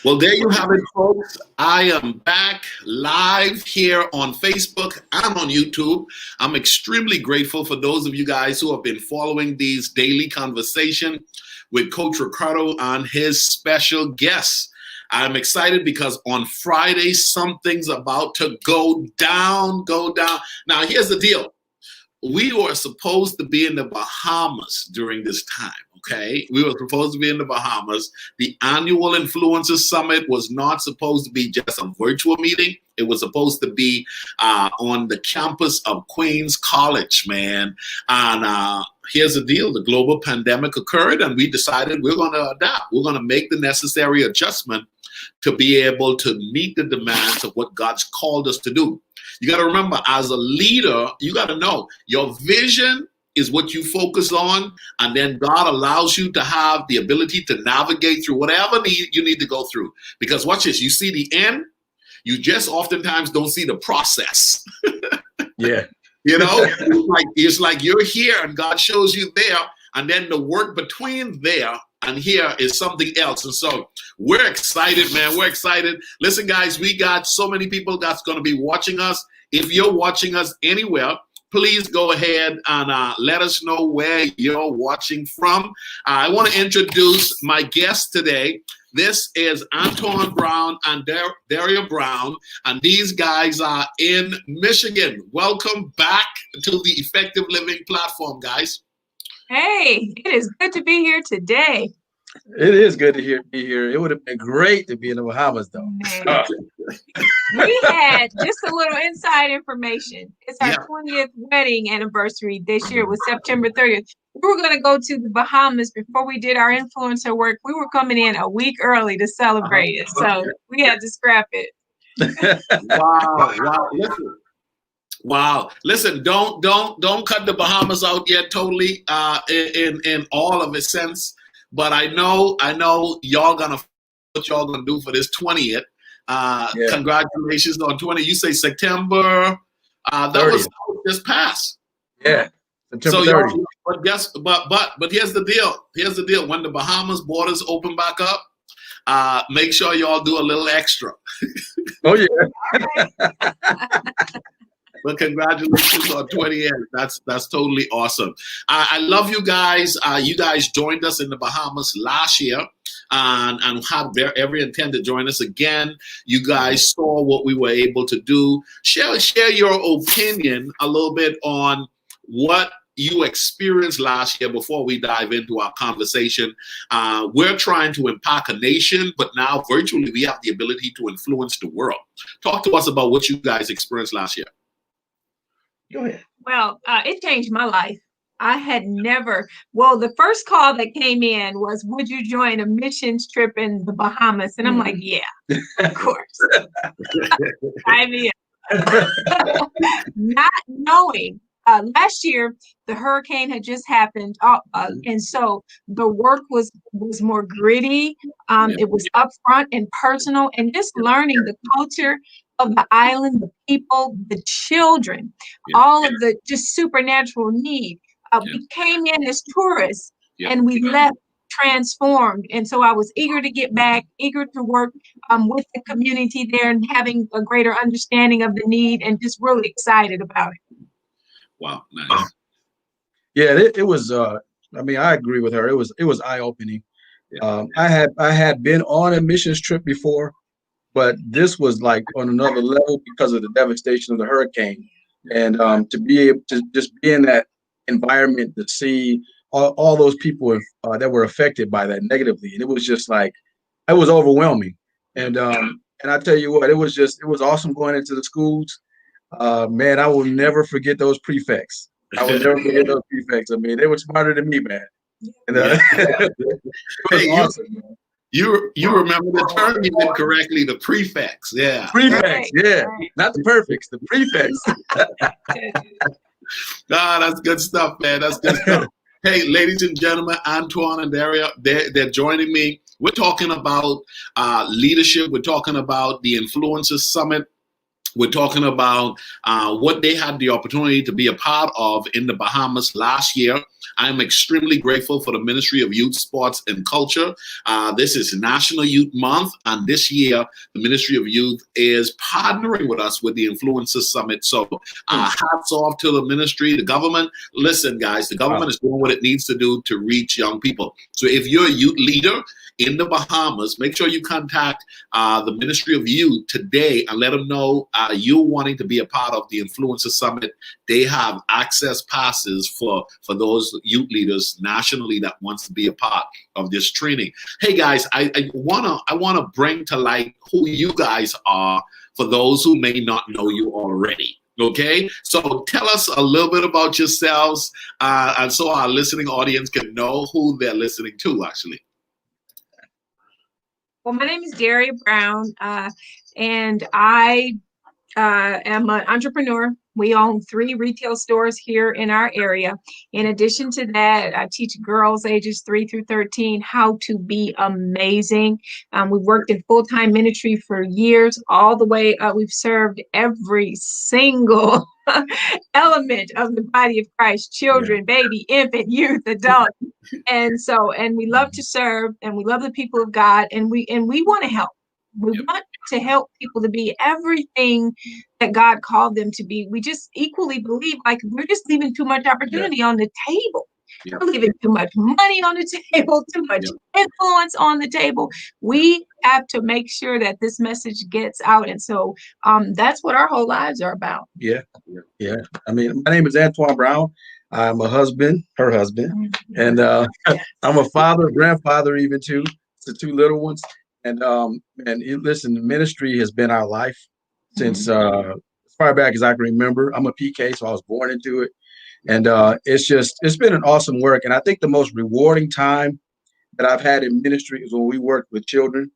Well, there you have it, folks. I am back live here on Facebook and on YouTube. I'm extremely grateful for those of you guys who have been following these daily conversation with Coach Ricardo and his special guests. I'm excited because on Friday, something's about to go down, Now, here's the deal. We were supposed to be in the Bahamas during this time, okay? We were supposed to be in the Bahamas. The annual Influencers Summit was not supposed to be just a virtual meeting. It was supposed to be on the campus of Queens College, man. And here's the deal. The global pandemic occurred, and we decided we're going to adapt. We're going to make the necessary adjustment to be able to meet the demands of what God's called us to do. You got to remember, as a leader, you got to know your vision is what you focus on, and then God allows you to have the ability to navigate through whatever you need to go through. Because watch this, you see the end, you just oftentimes don't see the process. Yeah. You know, it's like you're here and God shows you there, and then the work between there and here is something else. And so we're excited, man. We're excited. Listen, guys, we got so many people that's going to be watching us. If you're watching us anywhere, please go ahead and let us know where you're watching from. I want to introduce my guest today. This is Antoine Brown and Daria Brown, and these guys are in Michigan. Welcome back to the Effective Living platform, guys. Hey, it is good to be here today. It is good to be here. It would have been great to be in the Bahamas, though. We had just a little inside information. It's our 20th wedding anniversary this year. It was September 30th. We were going to go to the Bahamas before we did our influencer work. We were coming in a week early to celebrate it, so we had to scrap it. Wow. Listen, don't cut the Bahamas out yet totally in all of its sense. But I know y'all what y'all gonna do for this 20th. Congratulations on 20. You say September. That 30th. Was just passed. Yeah. September 30th. But here's the deal. Here's the deal. When the Bahamas borders open back up, make sure y'all do a little extra. Oh yeah. But congratulations on 20 years. That's totally awesome. I love you guys. You guys joined us in the Bahamas last year and have every intent to join us again. You guys saw what we were able to do. Share your opinion a little bit on what you experienced last year before we dive into our conversation. We're trying to impact a nation, but now virtually we have the ability to influence the world. Talk to us about what you guys experienced last year. Go ahead. Well, it changed my life. I had never, the first call that came in was, would you join a missions trip in the Bahamas? And I'm like, yeah, of course. I mean, not knowing. Last year, the hurricane had just happened, and so the work was more gritty. It was upfront and personal, and just learning the culture of the island, the people, the children, all of the just supernatural need. We came in as tourists, and we left transformed. And so I was eager to get back, eager to work with the community there and having a greater understanding of the need, and just really excited about it. Wow, nice. Yeah, it was. I mean, I agree with her. It was eye-opening. I had been on a missions trip before, but this was like on another level because of the devastation of the hurricane, and to be able to just be in that environment, to see all those people that were affected by that negatively, and it was just like, it was overwhelming. And I tell you what, it was awesome going into the schools. Man, I will never forget those prefects. I will never forget those prefects. I mean, they were smarter than me, man. And, it was awesome, man. You remember the term you did correctly, the prefects. Yeah. Prefects, yeah. Not the perfects, the prefects. That's good stuff, man. That's good stuff. Hey, ladies and gentlemen, Antoine and Daria, they're joining me. We're talking about leadership. We're talking about the Influencers Summit. We're talking about what they had the opportunity to be a part of in the Bahamas last year. I'm extremely grateful for the Ministry of Youth, Sports, and Culture. This is National Youth Month, and this year, the Ministry of Youth is partnering with us with the Influencers Summit. So hats off to the ministry, the government. Listen, guys, the government is doing what it needs to do to reach young people. So if you're a youth leader in the Bahamas, make sure you contact the Ministry of Youth today and let them know you're wanting to be a part of the Influencer Summit. They have access passes for those youth leaders nationally that wants to be a part of this training. Hey guys, I wanna bring to light who you guys are for those who may not know you already. Okay, so tell us a little bit about yourselves, and so our listening audience can know who they're listening to, actually. Well, my name is Daria Brown, and I am an entrepreneur. We own 3 retail stores here in our area. In addition to that, I teach girls ages 3 through 13 how to be amazing. We've worked in full-time ministry for years, all the way up. We've served every single element of the body of Christ: children, baby, infant, youth, adult. And we love to serve, and we love the people of God, and we want to help. We want to help people to be everything that God called them to be. We just equally believe like we're just leaving too much opportunity on the table. We're leaving too much money on the table, too much influence on the table. We have to make sure that this message gets out. And so that's what our whole lives are about. Yeah. I mean, my name is Antoine Brown. I'm a husband, her husband, and I'm a father, grandfather, even to 2 little ones. And listen, the ministry has been our life since as far back as I can remember. I'm a PK, so I was born into it. And it's been an awesome work. And I think the most rewarding time that I've had in ministry is when we worked with children.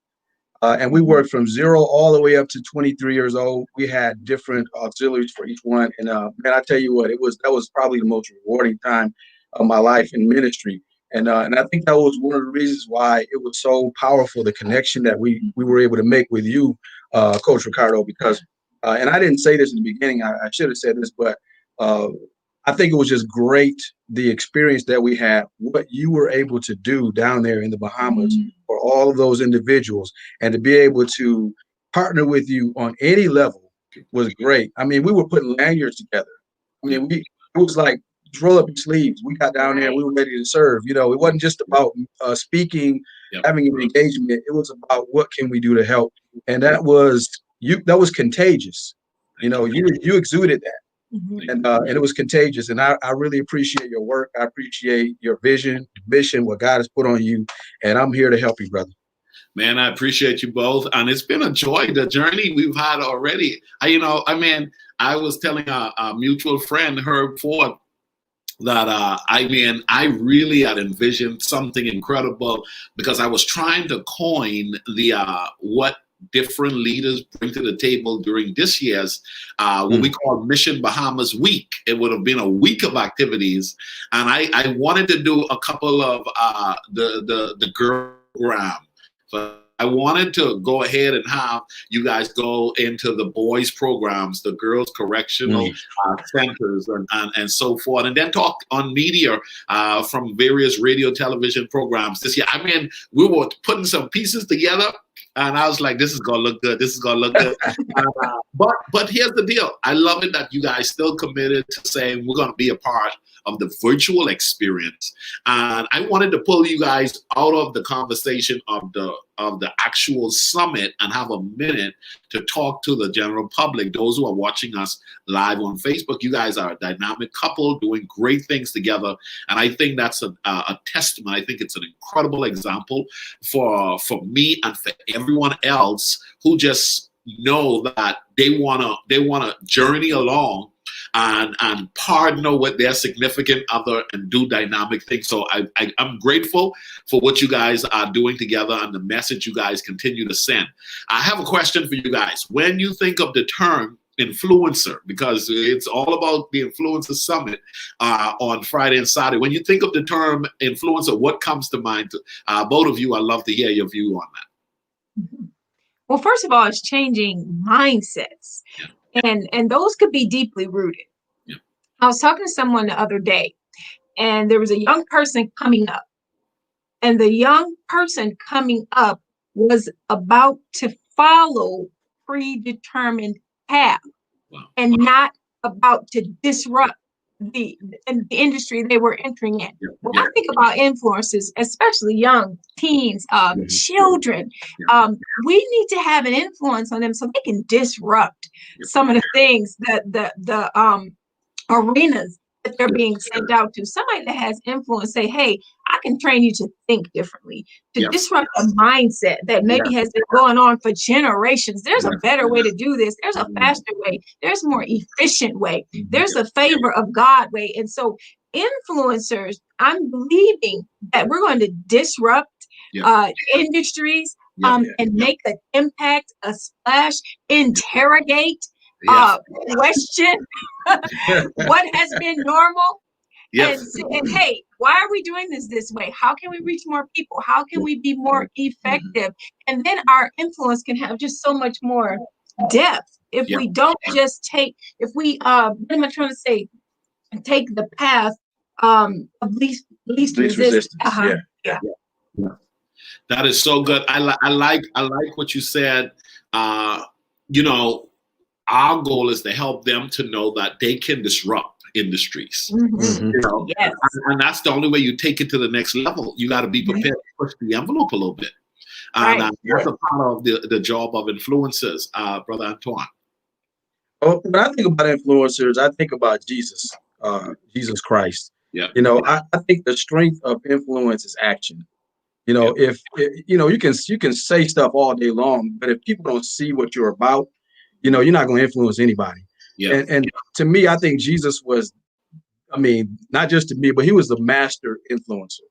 And we worked from 0 all the way up to 23 years old. We had different auxiliaries for each one. And man, I tell you what, that was probably the most rewarding time of my life in ministry. And I think that was one of the reasons why it was so powerful, the connection that we were able to make with you, Coach Ricardo, because, and I didn't say this in the beginning, I should have said this, but I think it was just great, the experience that we had, what you were able to do down there in the Bahamas for all of those individuals, and to be able to partner with you on any level was great. I mean, we were putting lanyards together. I mean, it was like, roll up your sleeves. We got down there and we were ready to serve. You know, it wasn't just about speaking, having an engagement. It was about what can we do to help. And that was contagious. You know, you exuded that. And it was contagious. And I really appreciate your work. I appreciate your vision, mission, what God has put on you. And I'm here to help you, brother. Man, I appreciate you both. And it's been a joy, the journey we've had already. I was telling a mutual friend, Herb Ford, that I really had envisioned something incredible, because I was trying to coin the what different leaders bring to the table during this year's what we call Mission Bahamas Week. It would have been a week of activities, and I wanted to do a couple of the girl program. So I wanted to go ahead and have you guys go into the boys' programs, the girls' correctional centers, and so forth, and then talk on media from various radio, television programs this year. I mean, we were putting some pieces together, and I was like, this is going to look good. This is going to look good. But here's the deal. I love it that you guys still committed to saying we're going to be a part of the virtual experience. And I wanted to pull you guys out of the conversation of the actual summit and have a minute to talk to the general public, those who are watching us live on Facebook. You guys are a dynamic couple doing great things together. And I think that's a testament. I think it's an incredible example for me and for everyone else who just know that they wanna journey along and partner with their significant other and do dynamic things. So I'm grateful for what you guys are doing together and the message you guys continue to send. I have a question for you guys. When you think of the term influencer, because it's all about the Influencer Summit on Friday and Saturday, when you think of the term influencer, what comes to mind? Both of you, I'd love to hear your view on that. Well, first of all, it's changing mindsets. And those could be deeply rooted. I was talking to someone the other day, and there was a young person coming up, and the young person coming up was about to follow predetermined path and not about to disrupt the industry they were entering in. When I think about influencers, especially young teens, children, we need to have an influence on them so they can disrupt some of the things that the arenas that they're being sent out to. Somebody that has influence say, hey, I can train you to think differently, to disrupt a mindset that maybe has been going on for generations. There's a better way to do this. There's a faster way. There's a more efficient way. There's a favor of God way. And so influencers, I'm believing that we're going to disrupt industries and make an impact, a splash, interrogate, question what has been normal. And hey, why are we doing this way? How can we reach more people? How can we be more effective? And then our influence can have just so much more depth if we don't just take, if we what am I trying to say, take the path of least resistance. That is so good. I like what you said. You know, our goal is to help them to know that they can disrupt industries. You know? And that's the only way you take it to the next level. You got to be prepared to push the envelope a little bit. And that's a part of the job of influencers, Brother Antoine. Oh, when I think about influencers, I think about Jesus, Jesus Christ. You know, I think the strength of influence is action. You know, if you know, you can say stuff all day long, but if people don't see what you're about, you know, you're not going to influence anybody. And to me, I think Jesus was, I mean, not just to me, but he was the master influencer,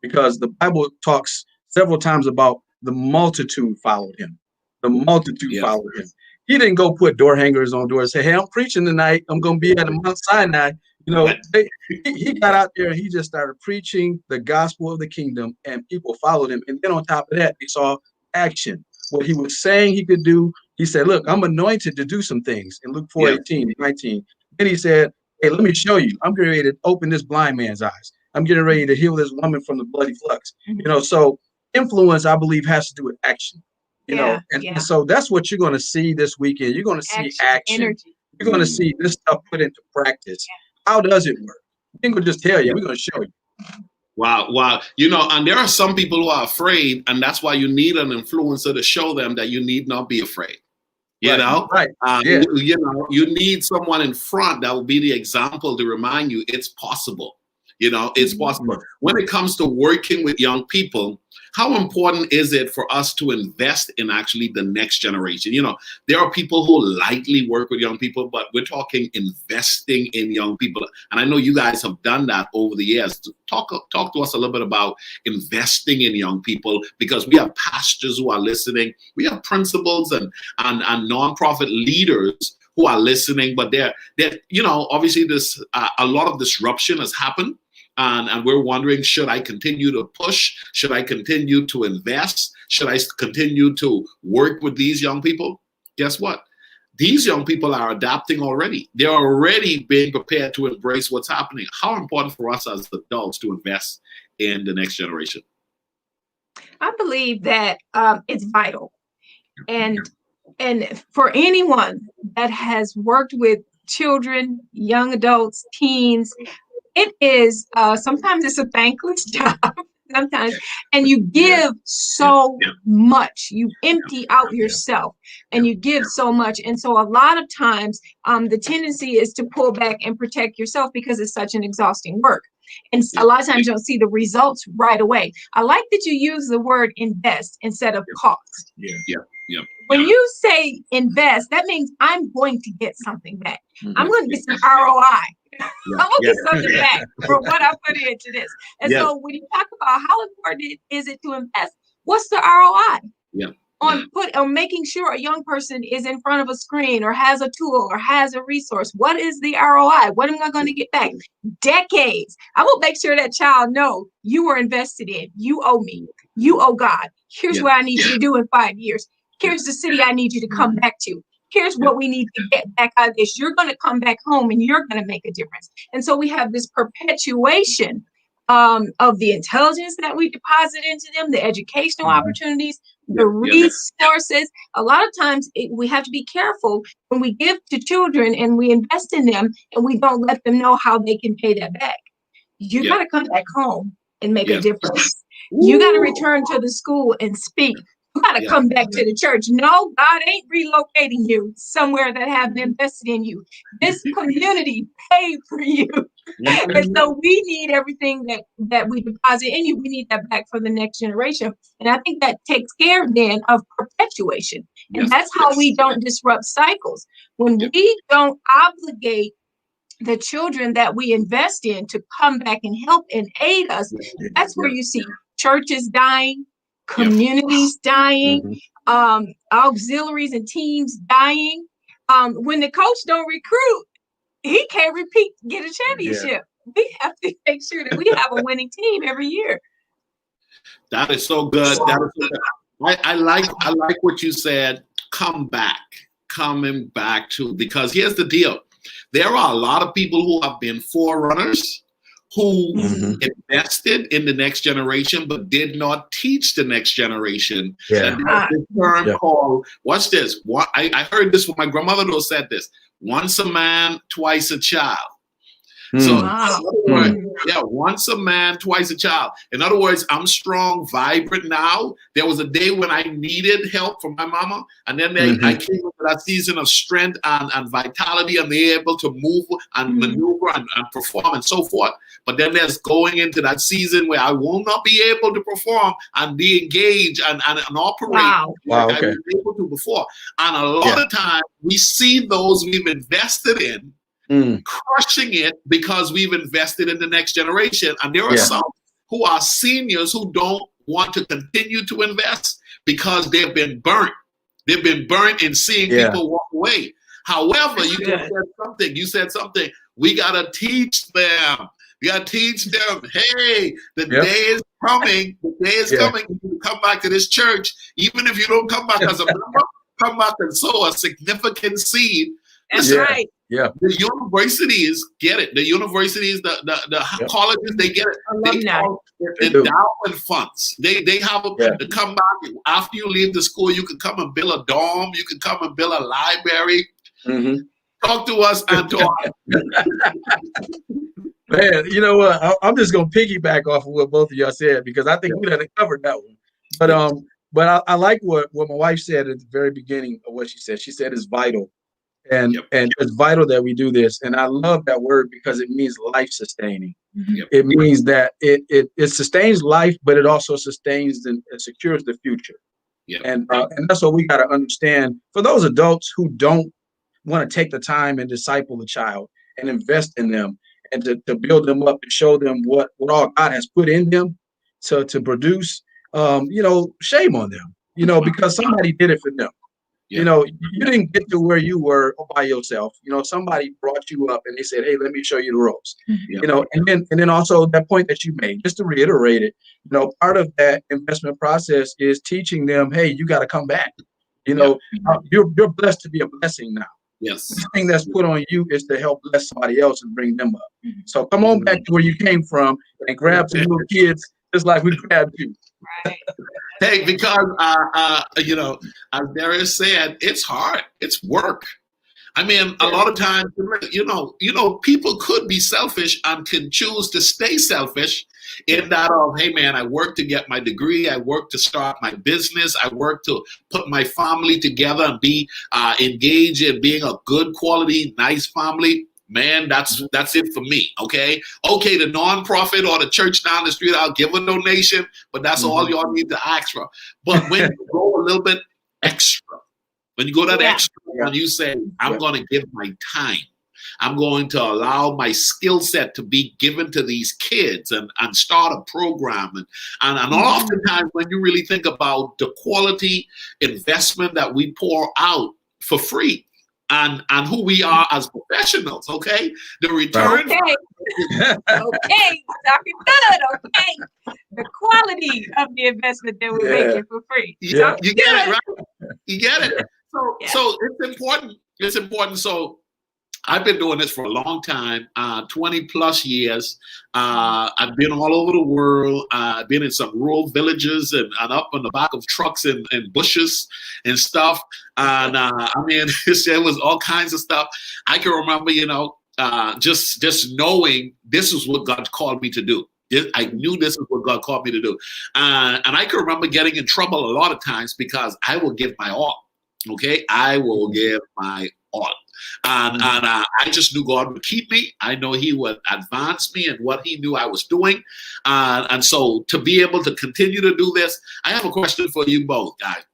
because the Bible talks several times about the multitude followed him. The multitude followed him. He didn't go put door hangers on doors and say, hey, I'm preaching tonight. I'm going to be at Mount Sinai. You know, he got out there and he just started preaching the gospel of the kingdom, and people followed him. And then on top of that, they saw action. What he was saying he could do, he said, look, I'm anointed to do some things in Luke 4:18-19. Then he said, hey, let me show you. I'm getting ready to open this blind man's eyes. I'm getting ready to heal this woman from the bloody flux. You know, so influence, I believe, has to do with action. You know, and so that's what you're going to see this weekend. You're going to see action. Energy. You're going to see this stuff put into practice. How does it work? We ain't going to just tell you. We're going to show you. Wow. You know, and there are some people who are afraid, and that's why you need an influencer to show them that you need not be afraid. You know, you know, you need someone in front that will be the example to remind you it's possible. You know, it's possible. When it comes to working with young people, how important is it for us to invest in actually the next generation? You know, there are people who lightly work with young people, but we're talking investing in young people. And I know you guys have done that over the years. Talk to us a little bit about investing in young people, because we have pastors who are listening. We have principals and nonprofit leaders who are listening, but they're you know, obviously this a lot of disruption has happened. And we're wondering, should I continue to push? Should I continue to invest? Should I continue to work with these young people? Guess what? These young people are adapting already. They're already being prepared to embrace what's happening. How important for us as adults to invest in the next generation? I believe that it's vital. And for anyone that has worked with children, young adults, teens, it is sometimes it's a thankless job. Sometimes, and you give so much, you empty out yourself and you give so much. And so a lot of times the tendency is to pull back and protect yourself because it's such an exhausting work. And a lot of times you don't see the results right away. I like that you use the word invest instead of cost. When you say invest, that means I'm going to get something back. I'm going to get some ROI. I'm going to get something back for what I put into this. And so when you talk about how important is it to invest, what's the ROI? On making sure a young person is in front of a screen or has a tool or has a resource. What is the ROI? What am I going to get back? Decades. I will make sure that child know you were invested in. You owe me. You owe God. Here's what I need you to do in 5 years. Here's the city I need you to come back to. Here's what we need to get back out of this. You're going to come back home and you're going to make a difference. And so we have this perpetuation of the intelligence that we deposit into them, the educational opportunities, the resources. A lot of times we have to be careful when we give to children and we invest in them and we don't let them know how they can pay that back. You got to come back home and make a difference. You got to return to the school and speak. You got to come back to the church. No, God ain't relocating you somewhere that haven't invested in you. This community paid for you. And so we need everything that we deposit in you. We need that back for the next generation. And I think that takes care then of perpetuation. And that's how we don't disrupt cycles. When we don't obligate the children that we invest in to come back and help and aid us, that's where you see churches dying, communities dying, auxiliaries and teams dying. When the coach don't recruit, he can't get a championship. We have to make sure that we have a winning team every year. That is so good. That is so good. I like what you said. Coming back to, because here's the deal. There are a lot of people who have been forerunners who invested in the next generation, but did not teach the next generation. And there's this term called, watch this. I heard this from my grandmother who said this: once a man, twice a child. So, in other words, once a man, twice a child. In other words, I'm strong, vibrant now. There was a day when I needed help from my mama, and then I came into that season of strength and vitality, and they're able to move and maneuver and perform and so forth. But then there's going into that season where I will not be able to perform and be engaged and operate like I was able to before. And a lot of times we see those we've invested in crushing it because we've invested in the next generation. And there are some who are seniors who don't want to continue to invest because they've been burnt. They've been burnt in seeing people walk away. However, you said something. We got to teach them. We got to teach them, hey, the day is coming. The day is coming. You come back to this church. Even if you don't come back as a member, come back and sow a significant seed. That's right. Yeah. The universities get it. The universities, the colleges, they get it. They endowment funds. They have to come back after you leave the school. You can come and build a dorm. You can come and build a library. Talk to us and talk. Man, you know what? I'm just gonna piggyback off of what both of y'all said, because I think we done covered that one. But I like what my wife said at the very beginning of what she said. She said it's vital. And it's vital that we do this. And I love that word because it means life sustaining. It means that it sustains life, but it also sustains and secures the future. And that's what we got to understand. For those adults who don't want to take the time and disciple the child and invest in them and to build them up and show them what all God has put in them to produce, shame on them, because somebody did it for them. You didn't get to where you were by yourself. Somebody brought you up and they said, hey, let me show you the ropes. And then also that point that you made, just to reiterate it, part of that investment process is teaching them, hey, you got to come back. You're blessed to be a blessing now. Yes. The thing that's put on you is to help bless somebody else and bring them up. So come on back to where you came from and grab some little kids just like we grabbed you. Right. Hey, because as Darius said, it's hard. It's work. I mean, a lot of times, people could be selfish and can choose to stay selfish in that of, hey man, I work to get my degree, I work to start my business, I work to put my family together and be engaged in being a good quality, nice family. Man, that's it for me. Okay, the nonprofit or the church down the street, I'll give a donation, but that's all y'all need to ask for. But when you go a little bit extra, when you go that extra, and you say, I'm going to give my time, I'm going to allow my skill set to be given to these kids and start a program. And oftentimes when you really think about the quality investment that we pour out for free, and who we are as professionals, okay? The return. Okay, talking good, okay? The quality of the investment that we're making for free. You get it, right? You get it. So it's important. It's important. So I've been doing this for a long time, 20 plus years. I've been all over the world. I've been in some rural villages and up on the back of trucks and bushes and stuff. And I mean, there was all kinds of stuff. I can remember, just knowing this is what God called me to do. I knew this is what God called me to do. And I can remember getting in trouble a lot of times because I will give my all. Okay, I will give my all. And I just knew God would keep me. I know He would advance me and what He knew I was doing. And so to be able to continue to do this, I have a question for you both, guys.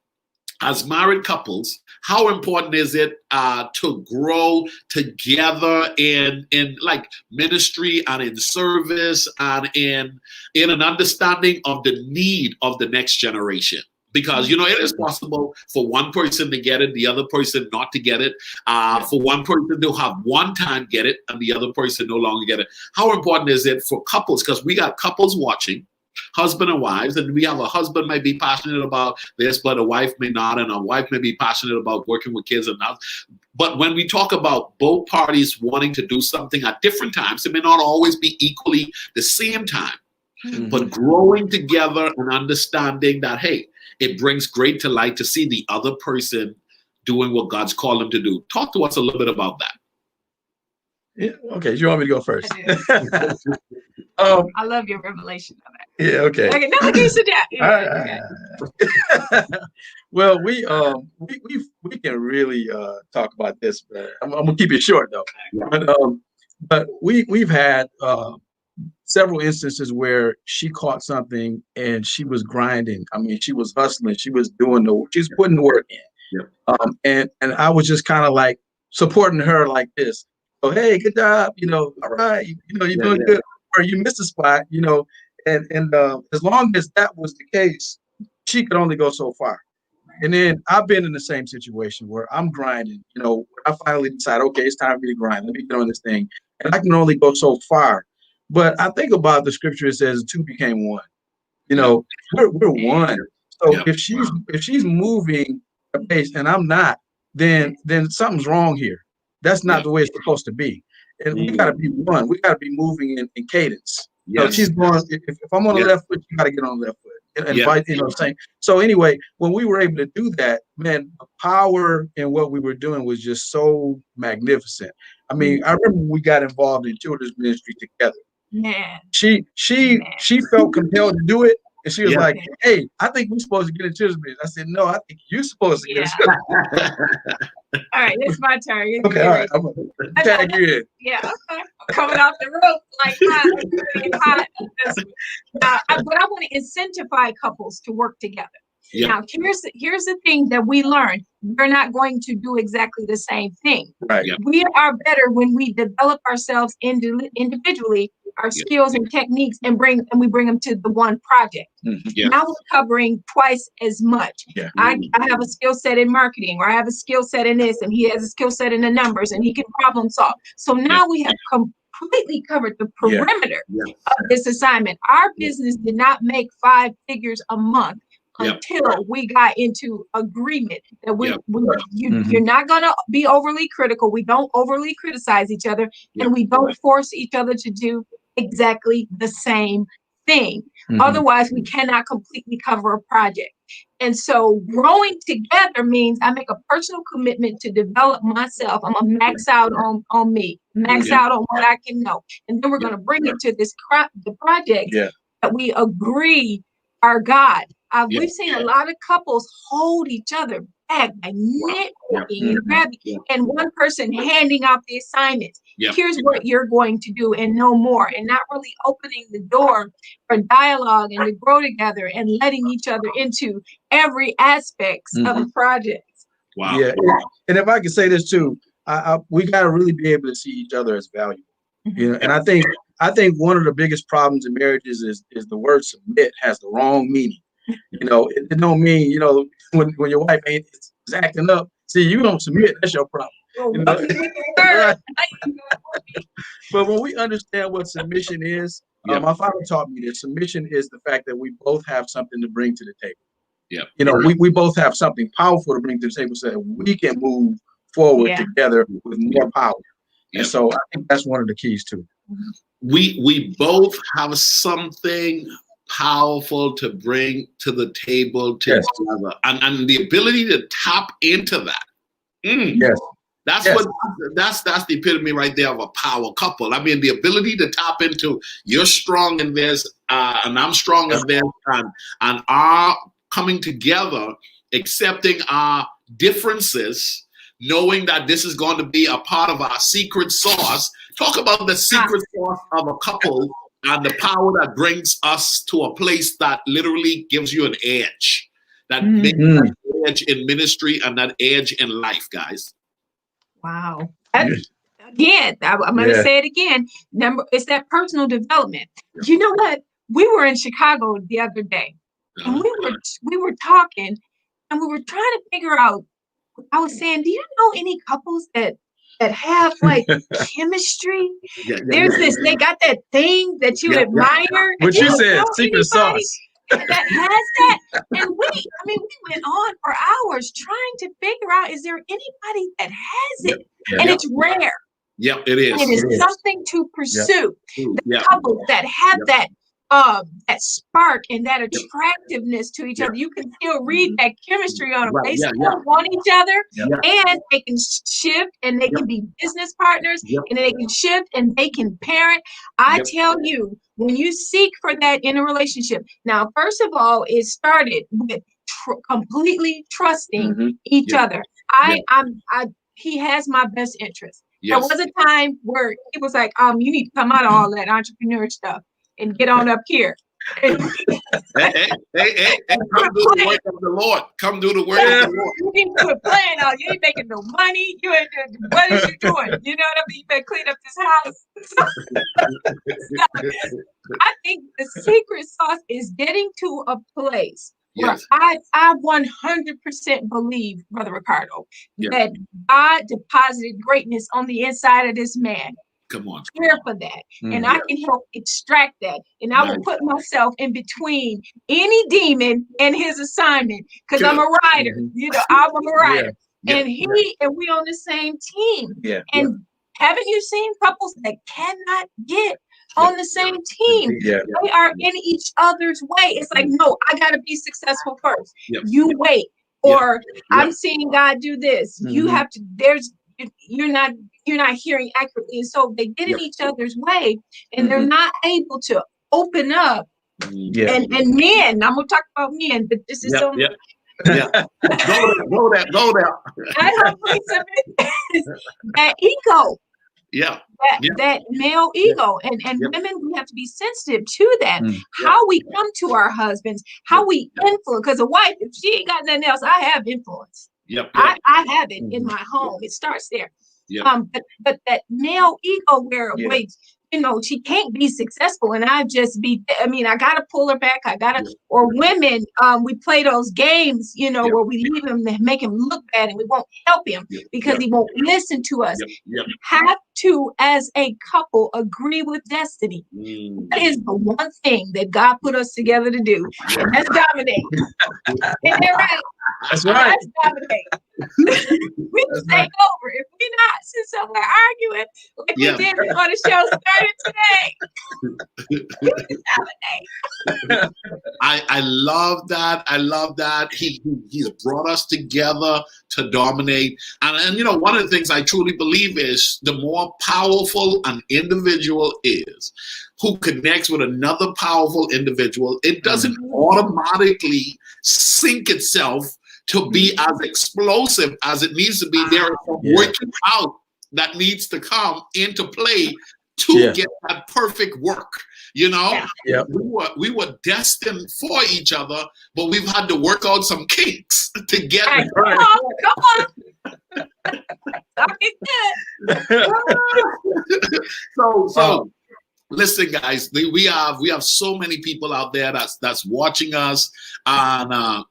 As married couples, how important is it to grow together in like ministry and in service and in an understanding of the need of the next generation? Because, it is possible for one person to get it, the other person not to get it, for one person to have one time get it, and the other person no longer get it. How important is it for couples? Because we got couples watching, husband and wives, and we have a husband may be passionate about this, but a wife may not, and a wife may be passionate about working with kids and not. But when we talk about both parties wanting to do something at different times, it may not always be equally the same time, but growing together and understanding that, hey, it brings great delight to see the other person doing what God's called them to do. Talk to us a little bit about that. Yeah, okay, you want me to go first? I love your revelation of that. Yeah, okay. No, okay, sit down. Yeah, well, we can really talk about this, but I'm gonna keep it short though. But we've had several instances where she caught something and she was grinding. I mean, she was hustling. She was she's putting the work in. And I was just kind of like supporting her like this. So, hey, good job. All right. You're doing good. Or you missed a spot, and as long as that was the case, she could only go so far. And then I've been in the same situation where I'm grinding, I finally decide, okay, it's time for me to grind. Let me get on this thing. And I can only go so far. But I think about the scripture, it says two became one. We're one. So if she's moving a pace and I'm not, then something's wrong here. That's not the way it's supposed to be. And we gotta be one. We gotta be moving in cadence. If she's going, if I'm on the left foot, you gotta get on the left foot. And what I'm saying. So anyway, when we were able to do that, man, the power in what we were doing was just so magnificent. I mean, I remember when we got involved in children's ministry together. Man. She felt compelled to do it, and she was like, "Hey, I think we're supposed to get into children's ministry." I said, "No, I think you're supposed to get into." All right, it's my turn. Okay, all right, I'm gonna tag you in. Yeah, okay. Coming off the rope like hot. But I want to incentivize couples to work together. Yeah. Now, here's the thing that we learned. We're not going to do exactly the same thing. Right. We are better when we develop ourselves individually, our skills and techniques, and we bring them to the one project. Now we're covering twice as much. I have a skill set in marketing, or I have a skill set in this, and he has a skill set in the numbers, and he can problem solve. So now we have completely covered the perimeter of this assignment. Our business did not make 5 figures a month until we got into agreement that you're not going to be overly critical. We don't overly criticize each other, and we don't force each other to do exactly the same thing. Otherwise, we cannot completely cover a project. And so growing together means I make a personal commitment to develop myself. I'm going to max out on me, max out on what I can know. And then we're going to bring it to the project that we agree are God. We've seen a lot of couples hold each other back by nitpicking and grabbing, and one person handing out the assignments. Here's what you're going to do and no more, and not really opening the door for dialogue and to grow together and letting each other into every aspect of the project. Wow. Yeah, and if I could say this too, we got to really be able to see each other as valuable. And I think one of the biggest problems in marriages is the word submit has the wrong meaning. It don't mean, when your wife is acting up, see, you don't submit, that's your problem. Right? But when we understand what submission is, my father taught me that submission is the fact that we both have something to bring to the table. Yeah. You know, we both have something powerful to bring to the table so that we can move forward together with more power. And so I think that's one of the keys too. We both have something powerful to bring to the table together, and the ability to tap into that. Yes. That's the epitome right there of a power couple. I mean, the ability to tap into, you're strong in this, and I'm strong in this, and our coming together, accepting our differences, knowing that this is going to be a part of our secret sauce. Talk about the secret sauce of a couple and the power that brings us to a place that literally gives you an edge, that makes that edge in ministry and that edge in life, guys. Wow. Again, I'm going to say it again. It's that personal development. You know what? We were in Chicago the other day, and we were talking, and we were trying to figure out. I was saying, do you know any couples that have like chemistry? There's this. They got that thing that you admire. What you said, secret sauce. That has that, and we went on for hours trying to figure out, is there anybody that has it? And it's rare. Yep, it is. And it is something to pursue. The couples that have that spark and that attractiveness to each other. You can still read that chemistry on them. They still want each other, and they can shift, and they can be business partners, and they can shift, and they can parent. I tell you, when you seek for that in a relationship, now, first of all, it started with completely trusting each other. He has my best interest. There was a time where he was like, you need to come out of all that entrepreneur stuff and get on up here. Hey, come do the work of the Lord. Come do the work of the Lord. You ain't doing playing out. You ain't making no money. You ain't doing, what is you doing? You know what I mean? You better clean up this house. I think the secret sauce is getting to a place where I 100% believe, Brother Ricardo, that God deposited greatness on the inside of this man. Come on. Care for that. And I can help extract that. And I will put myself in between any demon and his assignment, because I'm a writer. You know, I'm a writer. And we on the same team. And haven't you seen couples that cannot get on the same team? They are in each other's way. It's like, no, I got to be successful first. You wait. Or I'm seeing God do this. You have to, you're not hearing accurately. And so they get in each other's way, and they're not able to open up. And men, I'm gonna talk about men, but this is so go there. I hopefully submit that ego. That male ego, and women, we have to be sensitive to that. How we come to our husbands, how we influence. Because a wife, if she ain't got nothing else, I have influence. I have it in my home. It starts there. But that male ego where wait, you know, she can't be successful, and I gotta pull her back. Or women, we play those games, you know, where we leave him and make him look bad, and we won't help him because he won't listen to us. Have to, as a couple, agree with destiny. That is the one thing that God put us together to do. And that's dominate. Isn't that right? That's right. That's dominate. We just take over. If we're not sitting somewhere arguing like we did before the show started today, we just dominate. I love that. I love that. He's brought us together to dominate. And you know, one of the things I truly believe is the more powerful an individual is who connects with another powerful individual, it doesn't automatically sync itself to be as explosive as it needs to be. There is some working out that needs to come into play to get that perfect work. You know, we were destined for each other, but we've had to work out some kinks to get it right. Come on. So listen, guys, we have so many people out there that's watching us, and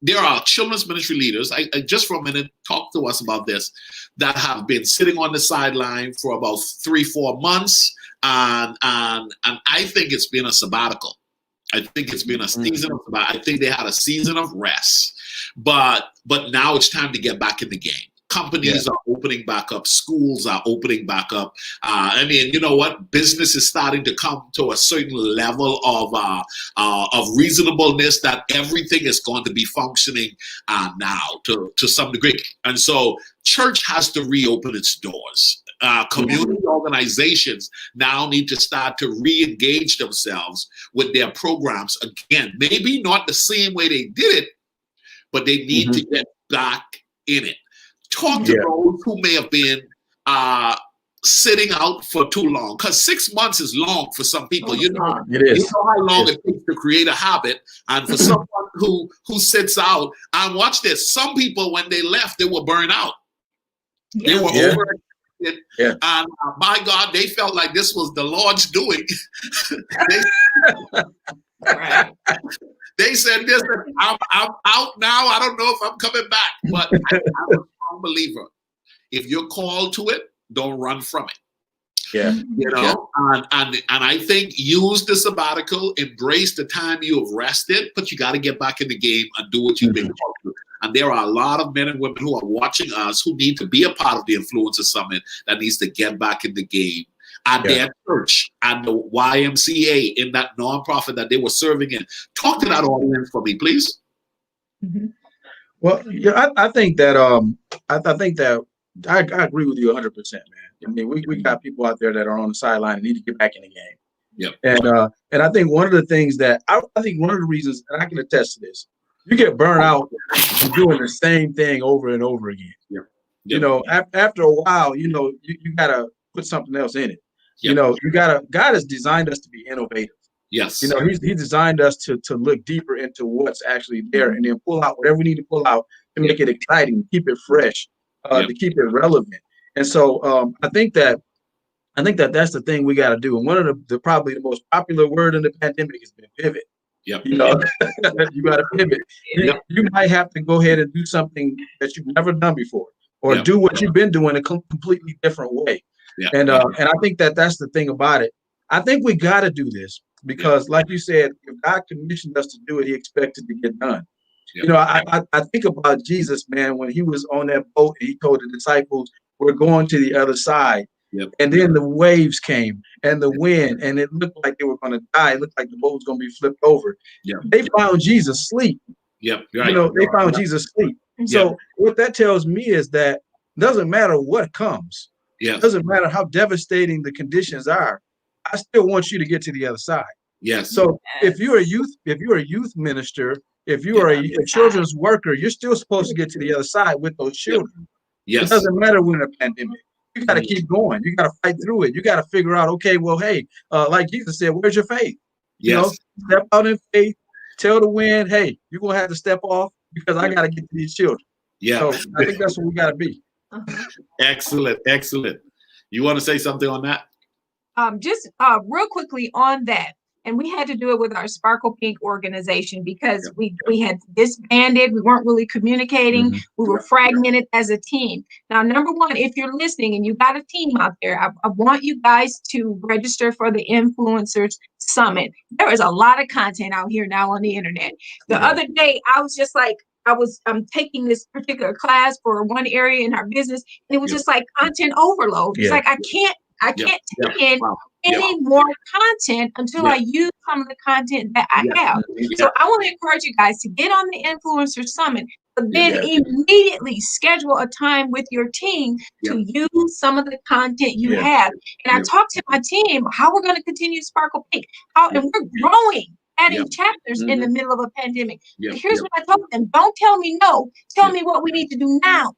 there are children's ministry leaders. I just for a minute talk to us about this, that have been sitting on the sideline for about 3-4 months, and I think it's been a sabbatical. I think it's been a season of, I think they had a season of rest, but now it's time to get back in the game. Companies are opening back up. Schools are opening back up. I mean, you know what? Business is starting to come to a certain level of reasonableness that everything is going to be functioning now to some degree. And so church has to reopen its doors. Community organizations now need to start to re-engage themselves with their programs again. Maybe not the same way they did it, but they need to get back in it. Talk to those who may have been sitting out for too long, because 6 months is long for some people. You know, it is. You know how long it takes to create a habit, and for someone who sits out, and watch this. Some people, when they left, they were burned out. They were over. And my God, they felt like this was the Lord's doing. They said this, I'm out now. I don't know if I'm coming back. But I'm a strong believer. If you're called to it, don't run from it. Yeah. You know, and I think use the sabbatical, embrace the time you have rested, but you got to get back in the game and do what you've been called to. And there are a lot of men and women who are watching us who need to be a part of the Influencer Summit that needs to get back in the game at their church and the YMCA in that nonprofit that they were serving in. Talk to that audience for me, please. Well, I think that I think that I agree with you 100%, man. I mean, we got people out there that are on the sideline and need to get back in the game. Yep. And I think one of the things that I think one of the reasons, and I can attest to this, you get burned out from doing the same thing over and over again. Yep. You know, after a while, you know, you gotta put something else in it. You know, God has designed us to be innovative. Yes. You know, He designed us to look deeper into what's actually there and then pull out whatever we need to pull out to make it exciting, keep it fresh, to keep it relevant. And so I think that that's the thing we got to do. And one of the probably the most popular word in the pandemic has been pivot. Yep. You know, you got to pivot. You might have to go ahead and do something that you've never done before, or do what you've been doing a completely different way. And I think that's the thing about it. I think we got to do this because, like you said, if God commissioned us to do it, He expected to get done. You know, I think about Jesus, man, when He was on that boat and He told the disciples, "We're going to the other side." And then the waves came and the wind, and it looked like they were going to die. It looked like the boat was going to be flipped over. They found Jesus asleep. You know, they found Jesus asleep. So what that tells me is that it doesn't matter what comes. It doesn't matter how devastating the conditions are. I still want you to get to the other side. So if you're a youth minister, if you are a children's worker, you're still supposed to get to the other side with those children. It doesn't matter when a pandemic. You got to keep going. You got to fight through it. You got to figure out, okay, well, hey, like Jesus said, where's your faith? You know, step out in faith. Tell the wind, hey, you're going to have to step off because I got to get to these children. So I think that's what we got to be. Excellent. You want to say something on that? Just real quickly on that. And we had to do it with our Sparkle Pink organization because we had disbanded. We weren't really communicating. We were fragmented as a team. Now, number one, if you're listening and you got a team out there, I want you guys to register for the Influencers Summit. There is a lot of content out here now on the internet. The other day, I was just like, I'm taking this particular class for one area in our business, and it was just like content overload. It's like I can't take in any more content until I use some of the content that I have. So I want to encourage you guys to get on the Influencer Summit, but then immediately schedule a time with your team to use some of the content you have. And I talked to my team how we're going to continue Sparkle Pink, and we're growing. Adding chapters in the middle of a pandemic. But here's what I told them. Don't tell me no. Tell me what we need to do now.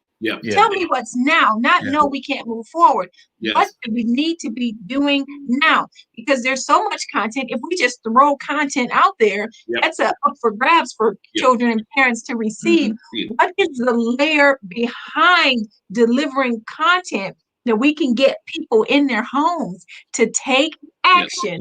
Tell me what's now, not no, we can't move forward. What do we need to be doing now? Because there's so much content. If we just throw content out there, that's up for grabs for children and parents to receive. What is the layer behind delivering content that we can get people in their homes to take action,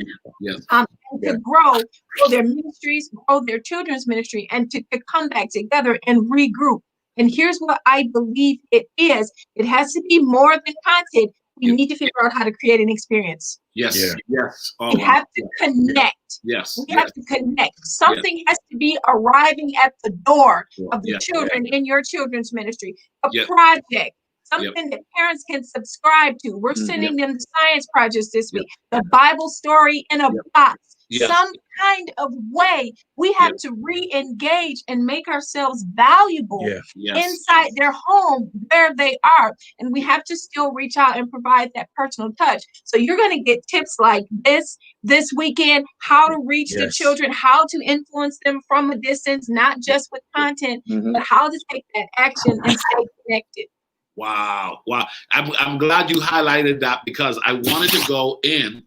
and to grow their ministries, grow their children's ministry, and to come back together and regroup? And here's what I believe it is. It has to be more than content. we need to figure out how to create an experience. Yes. Yeah. Yes. Oh, We have to connect. Yes. We have to connect. Something has to be arriving at the door of the children in your children's ministry. A project, something that parents can subscribe to. We're sending them the science projects this week. The Bible story in a box. Some kind of way we have to re-engage and make ourselves valuable inside their home where they are. And we have to still reach out and provide that personal touch. So you're going to get tips like this weekend, how to reach the children, how to influence them from a distance, not just with content, but how to take that action and stay connected. Wow. I'm glad you highlighted that, because I wanted to go in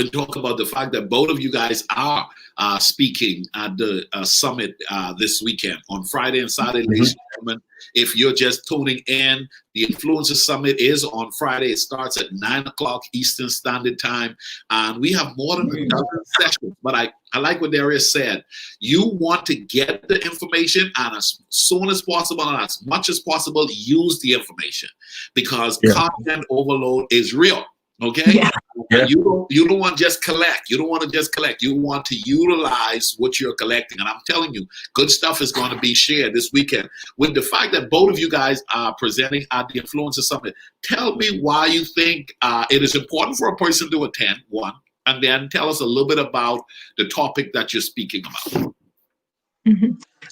and talk about the fact that both of you guys are speaking at the summit this weekend on Friday and Saturday, ladies and gentlemen. If you're just tuning in, the Influencer Summit is on Friday. It starts at 9 o'clock Eastern Standard Time. And we have more than a dozen sessions. But I like what Darius said. You want to get the information, and as soon as possible and as much as possible, use the information, because content overload is real. Okay. And you don't want to just collect. You don't want to just collect. You want to utilize what you're collecting. And I'm telling you, good stuff is going to be shared this weekend. With the fact that both of you guys are presenting at the Influencer Summit, tell me why you think it is important for a person to attend, one, and then tell us a little bit about the topic that you're speaking about.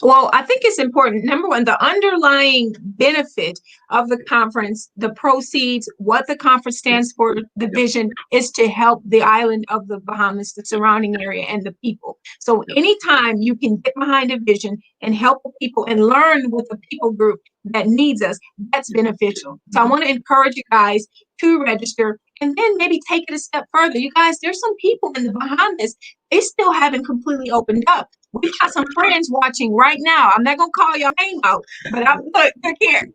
Well, I think it's important. Number one, the underlying benefit of the conference, the proceeds, what the conference stands for, the vision is to help the island of the Bahamas, the surrounding area, and the people. So anytime you can get behind a vision and help the people and learn with a people group that needs us, that's beneficial. So I want to encourage you guys to register, and then maybe take it a step further. You guys, there's some people in the Bahamas, they still haven't completely opened up. We've got some friends watching right now. I'm not going to call your name out, but look here.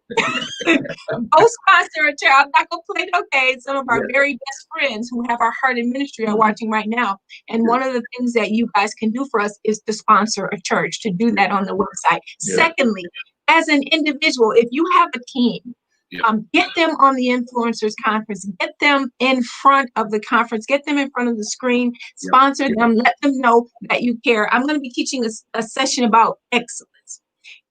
Go sponsor a chair. I'm not going to play no games. Some of our very best friends who have our heart in ministry are watching right now. And one of the things that you guys can do for us is to sponsor a church, to do that on the website. Secondly, as an individual, if you have a team, get them on the Influencers Conference, get them in front of the conference, get them in front of the screen, sponsor them, let them know that you care. I'm going to be teaching a session about excellence.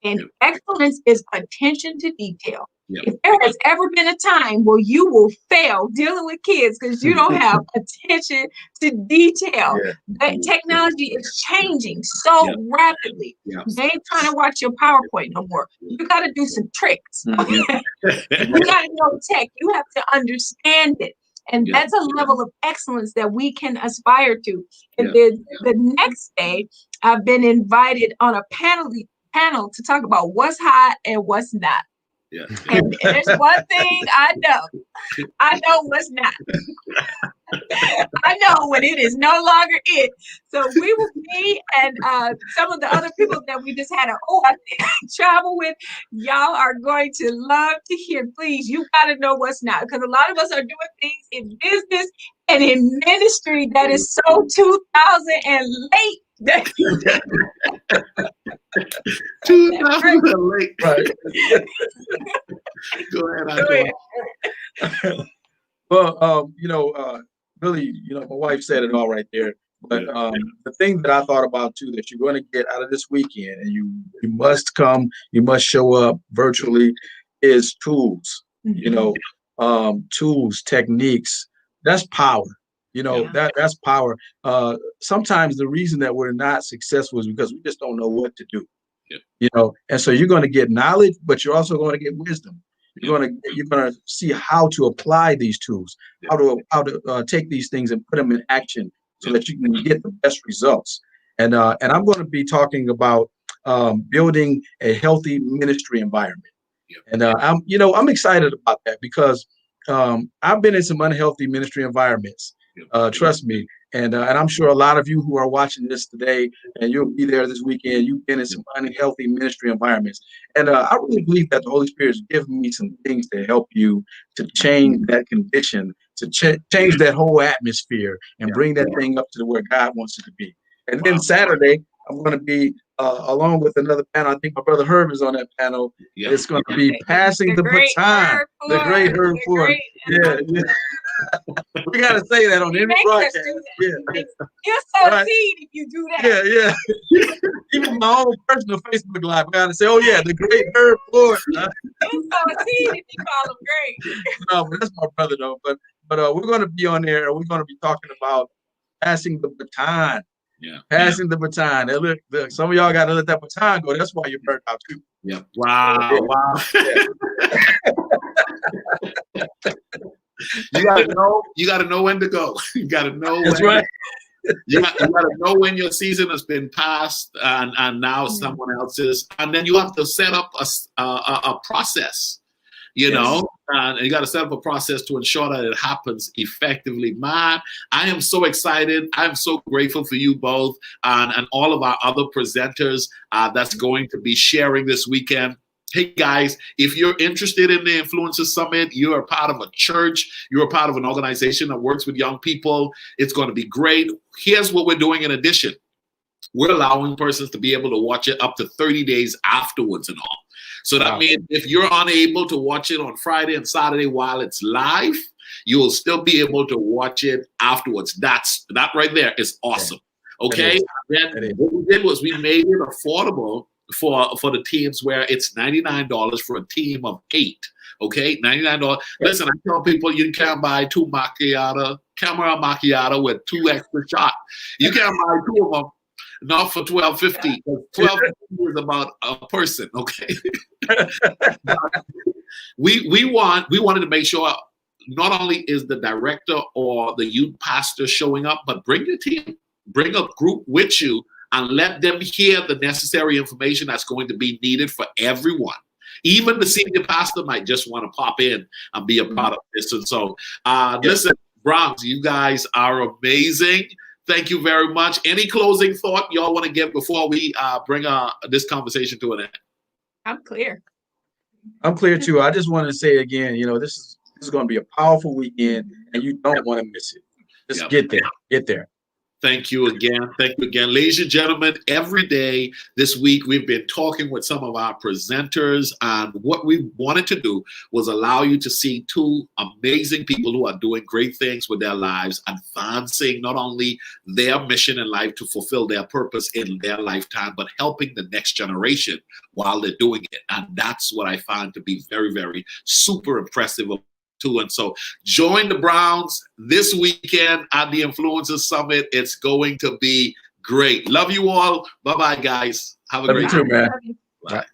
And excellence is attention to detail. If there has ever been a time where you will fail dealing with kids because you don't have attention to detail, technology is changing so rapidly. They ain't trying to watch your PowerPoint no more. You got to do some tricks. You got to know tech. You have to understand it. And that's a level of excellence that we can aspire to. And then the next day, I've been invited on a panel to talk about what's hot and what's not. And there's one thing I know what's not. I know when it is no longer it. So me and some of the other people that we just had travel with, y'all are going to love to hear. Please, you got to know what's not, because a lot of us are doing things in business and in ministry that is so 2000 and late. 2000 late. Right. Go ahead. Well, really, my wife said it all right there. But the thing that I thought about too, that you're going to get out of this weekend, and you must come, you must show up virtually, is tools. Tools, techniques. That's power. That's power. Sometimes the reason that we're not successful is because we just don't know what to do. And so you're going to get knowledge, but you're also going to get wisdom. You're going to see how to apply these tools, how to take these things and put them in action so that you can get the best results. And I'm going to be talking about building a healthy ministry environment. And I'm excited about that, because I've been in some unhealthy ministry environments. Trust me. And I'm sure a lot of you who are watching this today, and you'll be there this weekend, you've been in some unhealthy ministry environments. And I really believe that the Holy Spirit is giving me some things to help you to change that condition, to change that whole atmosphere and bring that thing up to where God wants it to be. And then Saturday, I'm going to be along with another panel. I think my brother Herb is on that panel. Yeah. It's going to be passing the baton. The great Herb Floyd. Yeah. We got to say that on every broadcast. Yeah. You'll succeed if you do that. Yeah. Even my own personal Facebook Live, I got to say, oh yeah, the great Herb Floyd. You'll succeed if you call him great. No, but that's my brother though. But we're going to be on there. We're going to be talking about passing the baton. Yeah. Passing the baton. And look, some of y'all got to let that baton go. That's why you're burnt out too. Yeah. Wow. Yeah. Wow. You gotta know when to go. You gotta know That's right. You gotta know when your season has been passed and now someone else's, and then you have to set up a process. You know, and you got to set up a process to ensure that it happens effectively. Man, I am so excited. I'm so grateful for you both and all of our other presenters that's going to be sharing this weekend. Hey guys, if you're interested in the Influencers Summit, you're a part of a church, you're a part of an organization that works with young people, it's going to be great. Here's what we're doing in addition. We're allowing persons to be able to watch it up to 30 days afterwards and all. So that means if you're unable to watch it on Friday and Saturday while it's live, you'll still be able to watch it afterwards. That right there is awesome. Okay. Then what we did was we made it affordable for the teams where it's $99 for a team of 8. Okay, $99. Listen, I tell people you can buy 2 caramel macchiato with 2 extra shots. You can buy 2 of them. Not for $12.50. $12.50 is about a person, okay? we wanted to make sure not only is the director or the youth pastor showing up, but bring your team, bring a group with you, and let them hear the necessary information that's going to be needed for everyone. Even the senior pastor might just want to pop in and be a part of this. And so, listen, Bronx, you guys are amazing. Thank you very much. Any closing thought y'all want to give before we bring this conversation to an end? I'm clear. I'm clear too. I just want to say again, you know, this is going to be a powerful weekend, and you don't want to miss it. Just get there. Get there. Thank you again. Thank you again. Ladies and gentlemen, every day this week, we've been talking with some of our presenters, and what we wanted to do was allow you to see 2 amazing people who are doing great things with their lives, advancing not only their mission in life to fulfill their purpose in their lifetime, but helping the next generation while they're doing it. And that's what I find to be very, very super impressive too. And so join the Browns this weekend at the Influencers Summit. It's going to be great. Love you all. Bye-bye, guys. Have a great day. Love you too, man. Bye.